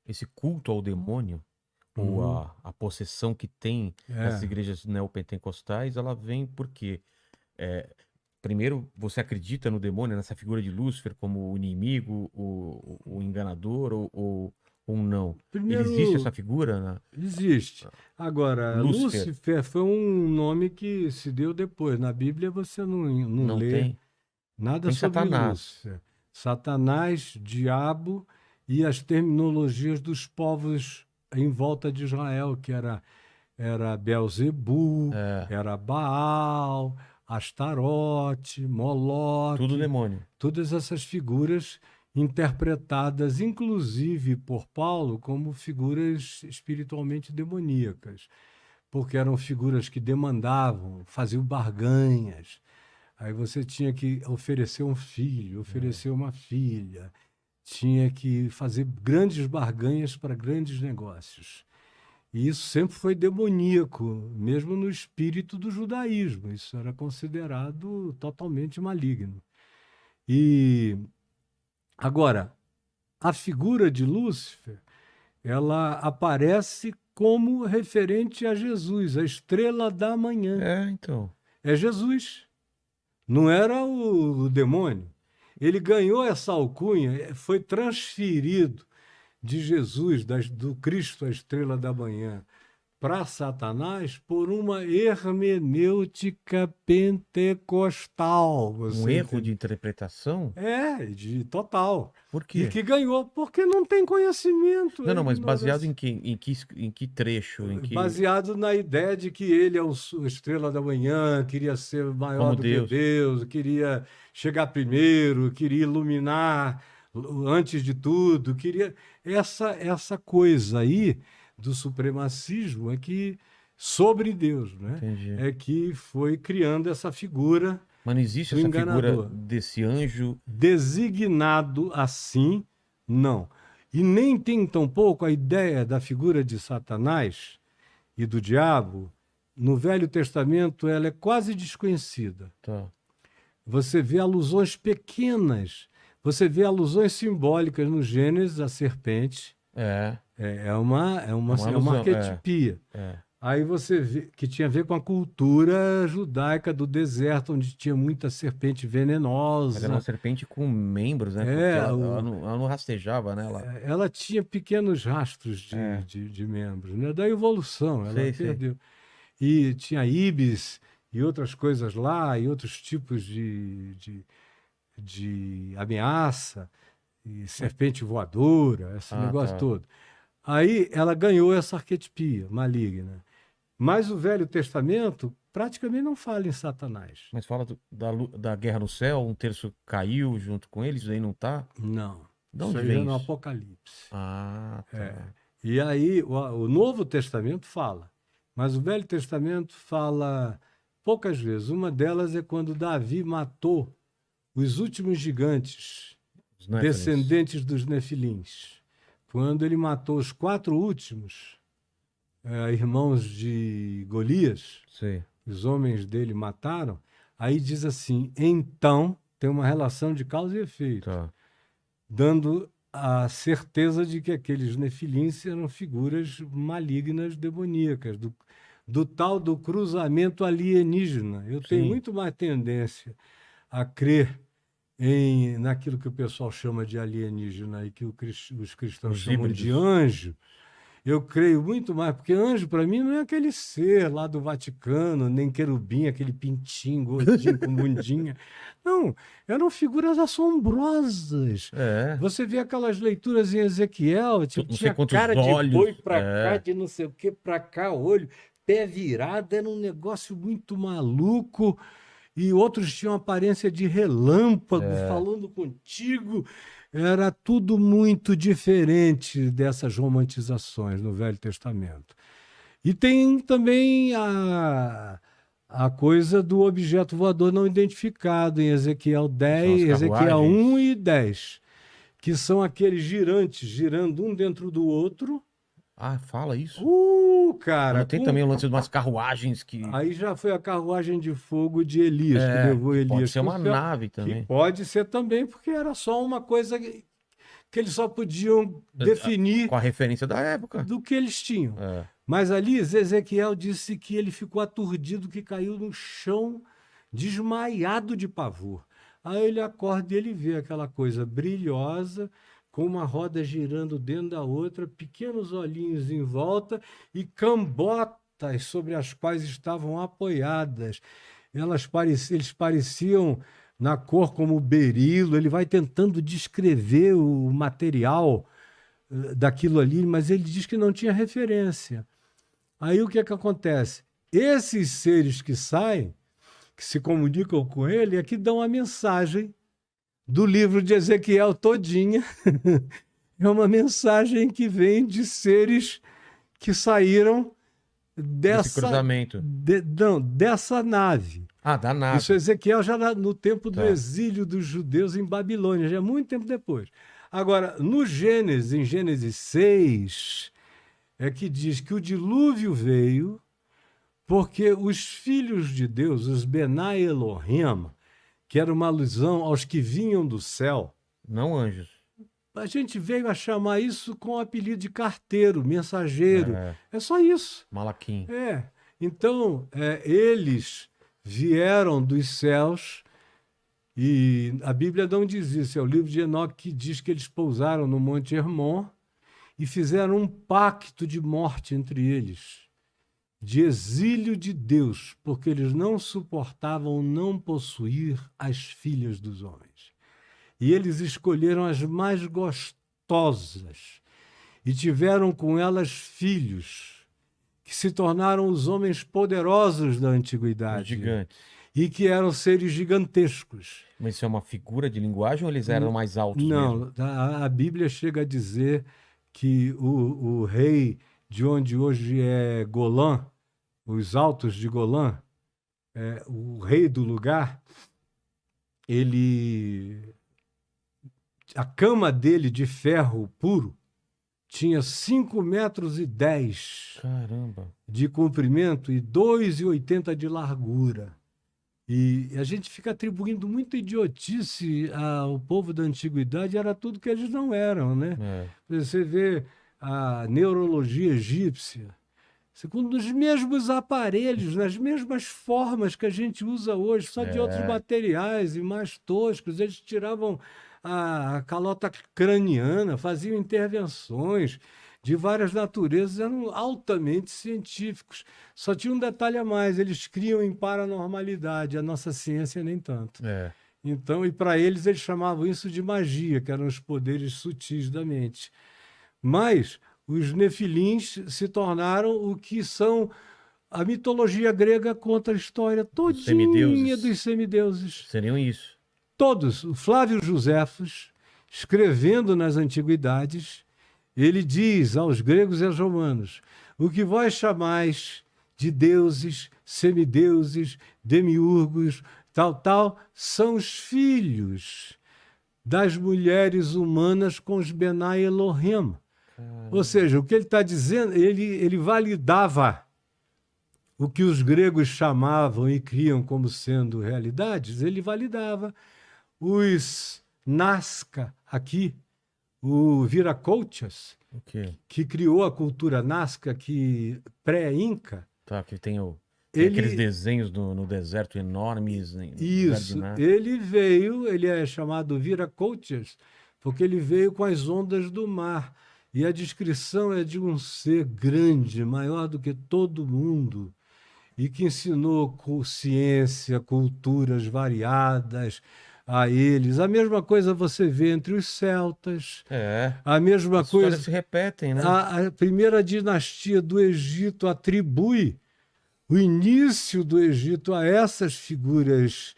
esse culto ao demônio, ou Uhum. a possessão que tem essas É. igrejas neopentecostais, ela vem porque, é, primeiro, você acredita no demônio, nessa figura de Lúcifer como o inimigo, o enganador, ou não? Ele existe essa Primeiro, figura, existe. Agora, Lúcifer? Lúcifer foi um nome que se deu depois. Na Bíblia você não Não lê tem? nada Tem sobre Satanás. Lúcifer. Satanás, diabo e as terminologias dos povos em volta de Israel, que era Belzebu, É, era Baal, Astarote, tudo Moloque, demônio. todas essas figuras interpretadas, inclusive por Paulo, como figuras espiritualmente demoníacas, porque eram figuras que demandavam, faziam barganhas. Aí você tinha que oferecer um filho, oferecer uma filha, tinha que fazer grandes barganhas para grandes negócios. E isso sempre foi demoníaco, mesmo no espírito do judaísmo. Isso era considerado totalmente maligno. E agora, a figura de Lúcifer, ela aparece como referente a Jesus, a estrela da manhã. É, então. É Jesus, não era o demônio. Ele ganhou essa alcunha, foi transferido de Jesus, do Cristo, a estrela da manhã, para Satanás por uma hermenêutica pentecostal, Um você erro entende? de interpretação? De total. Por E quê? que ganhou, porque não tem conhecimento, Não, é não, mas baseado ignorância. em que trecho? Em que. Baseado na ideia de que ele é a estrela da manhã, queria ser maior Como do que Deus. Deus, queria chegar primeiro, queria iluminar antes de tudo, queria essa coisa aí do supremacismo é que sobre Deus, né? Entendi. É que foi criando essa figura Mas não existe do essa figura enganador. desse anjo. Designado assim, não. E nem tem tampouco a ideia da figura de Satanás e do diabo. No Velho Testamento, ela é quase desconhecida. Tá. Você vê alusões pequenas, você vê alusões simbólicas no Gênesis, a serpente. É, É uma uma alusão. É, arquetipia. é. Aí você vê que tinha a ver com a cultura judaica do deserto, onde tinha muita serpente Mas era uma venenosa. serpente com membros, né? Porque É, ela não rastejava, né? ela tinha pequenos rastros É, de membros, né? Da evolução, ela sei, sei. perdeu. E tinha ibis e outras coisas lá, e outros tipos de ameaça, e serpente voadora, esse Ah, negócio tá. todo. Aí ela ganhou essa arquetipia maligna. Mas o Velho Testamento praticamente não fala em Satanás. Mas fala da guerra no céu, um terço caiu junto com eles, aí não tá? Não. De Isso onde aí já é vem no isso? Apocalipse. Ah, É. tá. E aí o Novo Testamento fala, mas o Velho Testamento fala poucas vezes. Uma delas é quando Davi matou os últimos gigantes, Os Néfilins. descendentes dos Nefilins. Quando ele matou os 4 últimos, irmãos de Golias, Sei. os homens dele mataram, aí diz assim, então tem uma relação de causa e efeito, Tá. dando a certeza de que aqueles nefilins eram figuras malignas, demoníacas, do tal do cruzamento alienígena. Eu tenho Sim. muito mais tendência a crer naquilo que o pessoal chama de alienígena e que os cristãos Os chamam de híbridos. anjo. Eu creio muito mais, porque anjo, para mim, não é aquele ser lá do Vaticano, nem querubim, aquele pintinho gordinho com bundinha. Não, eram figuras assombrosas. É. Você vê aquelas leituras em Ezequiel, tipo, Não sei tinha quantos cara de olhos. boi para cá, É. de não sei o que para cá, olho, pé virado, era um negócio muito maluco. E outros tinham aparência de relâmpago É. falando contigo. Era tudo muito diferente dessas romantizações no Velho Testamento. E tem também a coisa do objeto voador não identificado em Ezequiel Que são as 10, Ezequiel 1 carruagens. e 10, que são aqueles girantes girando um dentro do outro. Ah, fala isso. Mas Cara, não tem também o lance de umas carruagens que. aí já foi a carruagem de fogo de Elias, que É, levou que pode Elias ser para o uma céu, nave que também. pode ser também, porque era só uma coisa que eles só podiam definir Com a referência da época. do que eles tinham. É. Mas ali, Ezequiel disse que ele ficou aturdido, que caiu no chão, desmaiado de pavor. Aí ele acorda e ele vê aquela coisa brilhosa, com uma roda girando dentro da outra, pequenos olhinhos em volta e cambotas sobre as quais estavam apoiadas. Eles pareciam na cor como berilo. Ele vai tentando descrever o material daquilo ali, mas ele diz que não tinha referência. Aí o que é que acontece? Esses seres que saem, que se comunicam com ele, é que dão a mensagem do livro de Ezequiel todinha. É uma mensagem que vem de seres que saíram Esse cruzamento. dessa nave. Ah, da nave. Isso Ezequiel já no tempo do Tá. exílio dos judeus em Babilônia, já é muito tempo depois. Agora, no Gênesis, em Gênesis 6, é que diz que o dilúvio veio porque os filhos de Deus, os Benai Elohim, que era uma alusão aos que vinham do céu, Não anjos. a gente veio a chamar isso com o apelido de carteiro, mensageiro. É. É só isso. Malaquim. Então, eles vieram dos céus e a Bíblia não diz isso. É o livro de Enoque que diz que eles pousaram no Monte Hermon e fizeram um pacto de morte entre eles, de exílio de Deus, porque eles não suportavam não possuir as filhas dos homens. E eles escolheram as mais gostosas e tiveram com elas filhos, que se tornaram os homens poderosos da Os antiguidade gigantes. e que eram seres gigantescos. Mas isso é uma figura de linguagem ou eles eram mais altos mesmo? Não, a Bíblia chega a dizer que o rei de onde hoje é Golã, os altos de Golã, o rei do lugar, a cama dele de ferro puro tinha 5,10 metros Caramba. de comprimento e 2,80 de largura. E a gente fica atribuindo muita idiotice ao povo da antiguidade, era tudo que eles não eram, né? É. Você vê a neurologia egípcia, segundo os mesmos aparelhos, nas mesmas formas que a gente usa hoje, só de outros materiais e mais toscos. Eles tiravam a calota craniana, faziam intervenções de várias naturezas, eram altamente científicos. Só tinha um detalhe a mais, eles criam em paranormalidade, a nossa ciência nem tanto. Então, e para eles chamavam isso de magia, que eram os poderes sutis da mente. Mas os nefilins se tornaram o que são. A mitologia grega conta a história todinha dos semideuses. Seriam isso. Todos. O Flávio Josefos, escrevendo nas antiguidades, ele diz aos gregos e aos romanos: o que vós chamais de deuses, semideuses, demiurgos, tal, são os filhos das mulheres humanas com os Benai Elohim. Ou seja, o que ele está dizendo, ele validava o que os gregos chamavam e criam como sendo realidades, ele validava. Os Nazca aqui, o Viracochas, que criou a cultura Nazca, que pré-inca. Tá, que tem aqueles desenhos no deserto enormes. Isso, ele é chamado Viracochas, porque ele veio com as ondas do mar. E a descrição é de um ser grande, maior do que todo mundo, e que ensinou ciência, culturas variadas a eles. A mesma coisa você vê entre os celtas. A mesma As coisa. histórias se repetem, né? A primeira dinastia do Egito atribui o início do Egito a essas figuras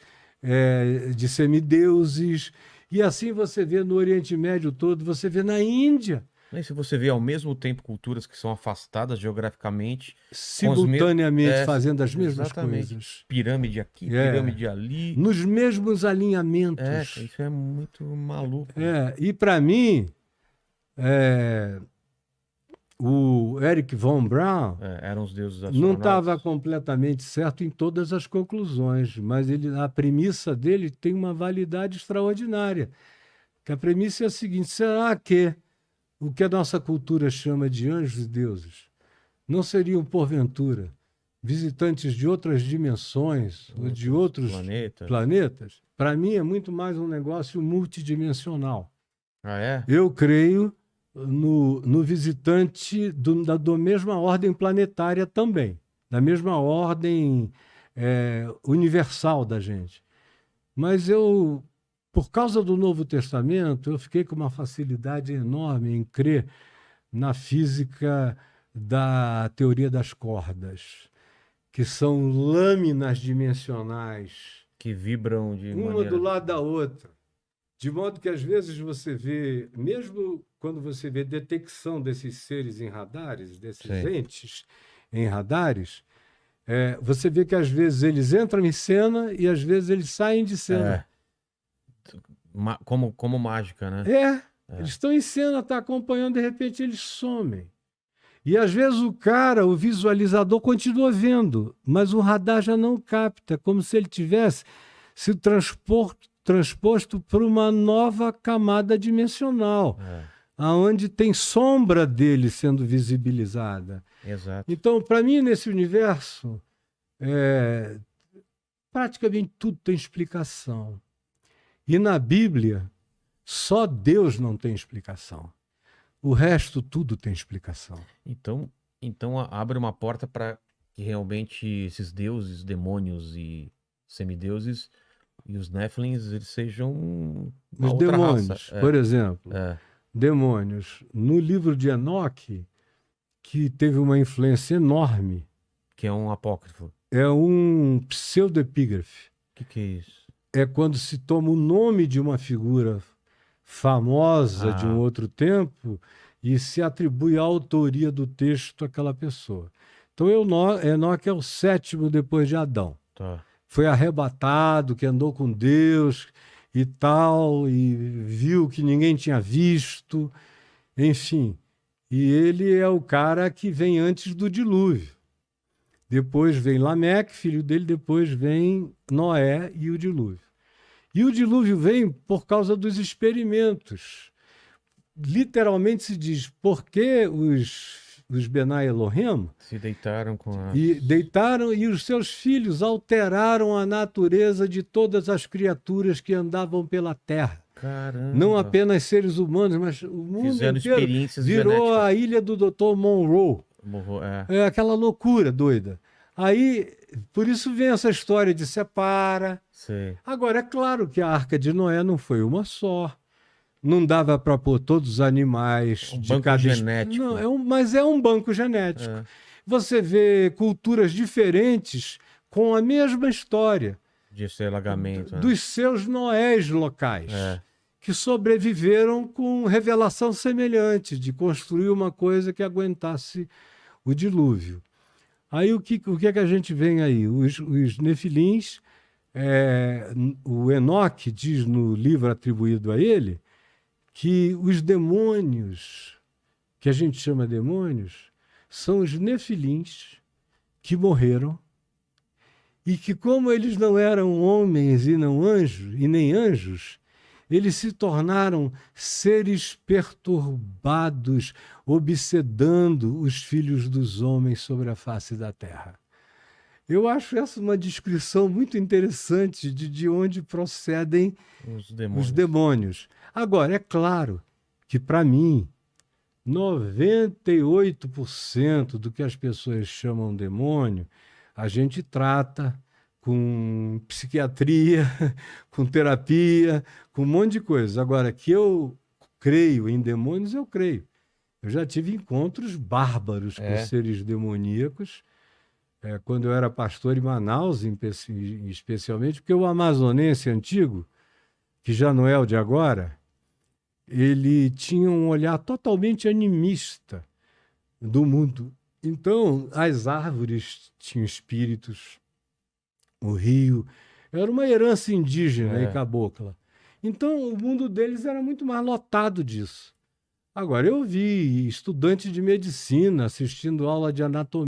de semideuses. E assim você vê no Oriente Médio todo, você vê na Índia. E se você vê ao mesmo tempo culturas que são afastadas geograficamente, simultaneamente fazendo as mesmas coisas. Pirâmide aqui, pirâmide ali. Nos mesmos alinhamentos. Isso é muito maluco. E para mim, o Eric von Braun eram os deuses não estava completamente certo em todas as conclusões, mas a premissa dele tem uma validade extraordinária. Que a premissa é a seguinte: será que o que a nossa cultura chama de anjos e deuses não seriam, porventura, visitantes de outras dimensões ou de outros planetas? Para mim é muito mais um negócio multidimensional. Ah, é? Eu creio no visitante da mesma ordem planetária também, da mesma ordem universal da gente. Mas eu, por causa do Novo Testamento, eu fiquei com uma facilidade enorme em crer na física da teoria das cordas, que são lâminas dimensionais que vibram de uma maneira... do lado da outra. De modo que, às vezes, você vê, mesmo quando você vê detecção desses seres em radares, desses entes em radares, você vê que, às vezes, eles entram em cena e, às vezes, eles saem de cena. Como mágica, né? Eles estão em cena, está acompanhando, de repente eles somem. E, às vezes, o visualizador, continua vendo, mas o radar já não capta, como se ele tivesse sido transposto por uma nova camada dimensional, onde tem sombra dele sendo visibilizada. Exato. Então, para mim, nesse universo, praticamente tudo tem explicação. E na Bíblia, só Deus não tem explicação. O resto, tudo tem explicação. Então abre uma porta para que realmente esses deuses, demônios e semideuses e os Nephilims, eles sejam uma os outra demônios, raça. por exemplo, demônios. No livro de Enoque, que teve uma influência enorme. Que é um apócrifo. É um pseudoepígrafe. O que é isso? É quando se toma o nome de uma figura famosa de um outro tempo e se atribui a autoria do texto àquela pessoa. Então, Enoque é o 7º depois de Adão. Tá. Foi arrebatado, que andou com Deus e tal, e viu que ninguém tinha visto, enfim. E ele é o cara que vem antes do dilúvio. Depois vem Lameque, filho dele, depois vem Noé e o dilúvio. E o dilúvio vem por causa dos experimentos. Literalmente se diz, por que os Benai Elohim se deitaram com deitaram e os seus filhos alteraram a natureza de todas as criaturas que andavam pela terra. Caramba. Não apenas seres humanos, mas o mundo fizeram inteiro experiências virou genéticas. a ilha do Dr. Monroe. É aquela loucura doida. Aí, por isso vem essa história de separa. Sim. Agora, é claro que a Arca de Noé não foi uma só. Não dava para pôr todos os animais um de banco cada genético. Não, mas é um banco genético. Você vê culturas diferentes com a mesma história. De ser alagamento. Dos seus Noés locais. Que sobreviveram com revelação semelhante, de construir uma coisa que aguentasse o dilúvio. Aí o que é que a gente vê aí? Os Nefilins, o Enoque diz no livro atribuído a ele, que os demônios, que a gente chama demônios, são os Nefilins que morreram e que, como eles não eram homens e não anjos, e nem anjos, eles se tornaram seres perturbados, obsedando os filhos dos homens sobre a face da terra. Eu acho essa uma descrição muito interessante de onde procedem os demônios. Agora, é claro que, para mim, 98% do que as pessoas chamam demônio, a gente trata com psiquiatria, com terapia, com um monte de coisa. Agora, que eu creio em demônios, eu creio. Eu já tive encontros bárbaros com seres demoníacos, quando eu era pastor em Manaus, especialmente, porque o amazonense antigo, que já não é o de agora, ele tinha um olhar totalmente animista do mundo. Então, as árvores tinham espíritos, o rio, era uma herança indígena e cabocla. Então, o mundo deles era muito mais lotado disso. Agora, eu vi estudantes de medicina assistindo aula de anatomia